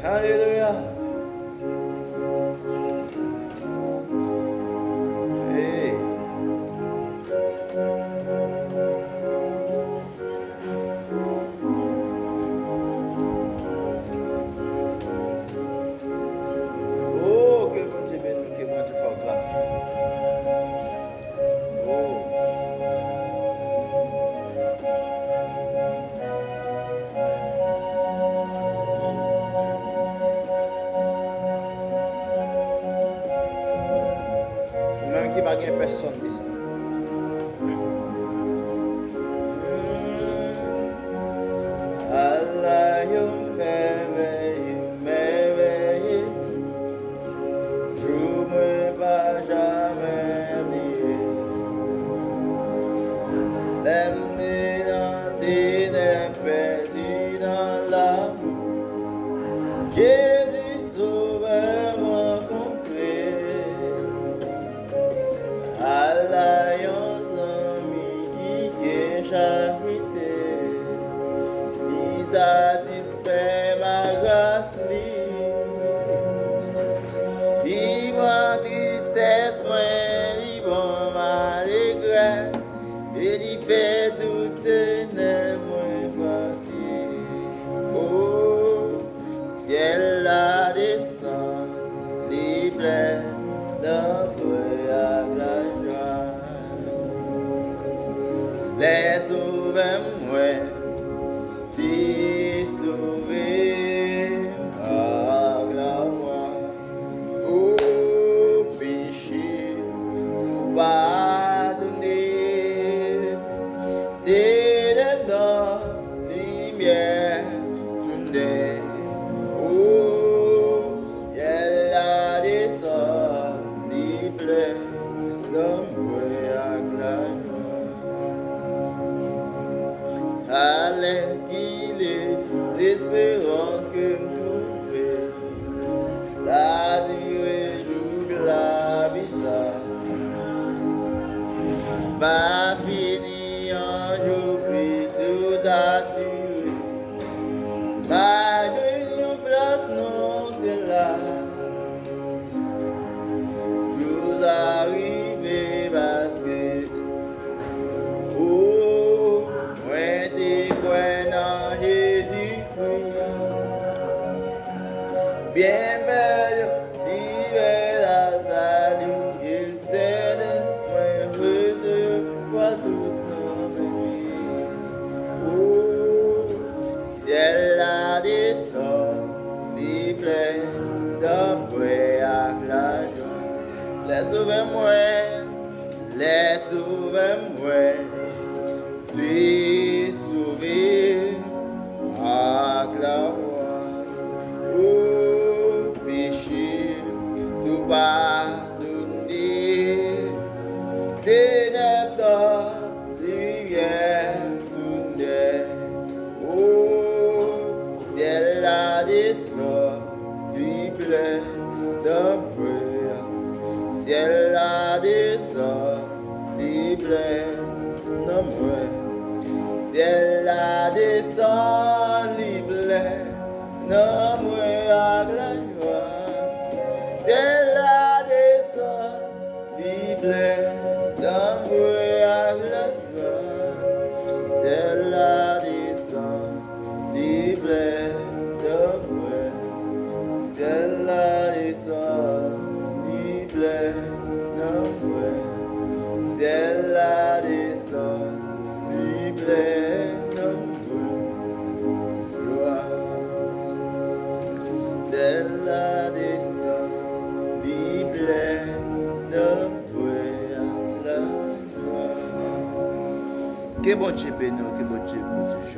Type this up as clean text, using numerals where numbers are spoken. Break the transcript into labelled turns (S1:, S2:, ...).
S1: Alléluia. Hey. Oh, que bon Dieu béni, que bon Dieu fasse grâce. Oh. Même qui va gagner personne dit ça. Allah yo merveilleux, je me pas jamais oublier. L'amener dans des neiges perdues dans l'amour, Jésus sauveur rencontré. Allah yo ami qui charité. Satisfait ma grâce, il ma tristesse, il ma allégresse, et il fait toute mon partie. Oh, ciel la descend, il plaît d'amour à la joie. Les sauveurs, t'es sauvé par la voix. Oh péché, tout pardonné. T'es dans lumière, tout n'est. Oh ciel la descend, il plaît d'amour à la joie. Allez qu'il est l'espérance que nous trouvons, la durée joue la bizarre, va finir un jour puis tout assuré, malgré nos places non c'est là, tout arrivé parce que oh, moi t'es quoi dans Jésus-Christ, bien belle, si belle à salut, il t'aide, moi recevoir toute notre vie. Oh, ciel la descend, il plaît, d'après à la joie. Les sauveurs-moi, tu es sauvé à la voix. Oh péché, tout pardonné, ténèbres, lumière, tout n'est. Oh ciel la descend, lui plaît d'un peu. Ciel la descend, lui plaît d'un peu. Ciel la descend, lui plaît d'un peu à la joie. Ciel la descend, lui plaît d'un peu à la joie. Ciel la descend, lui plaît d'un peu. Ciel la descend, lui plaît d'un peu. Ciel la descend, lui plaît d'un peu. Gloire. Ciel la descend, lui plaît d'un peu à la joie. Que bon Dieu bénisse, que bon Dieu protége.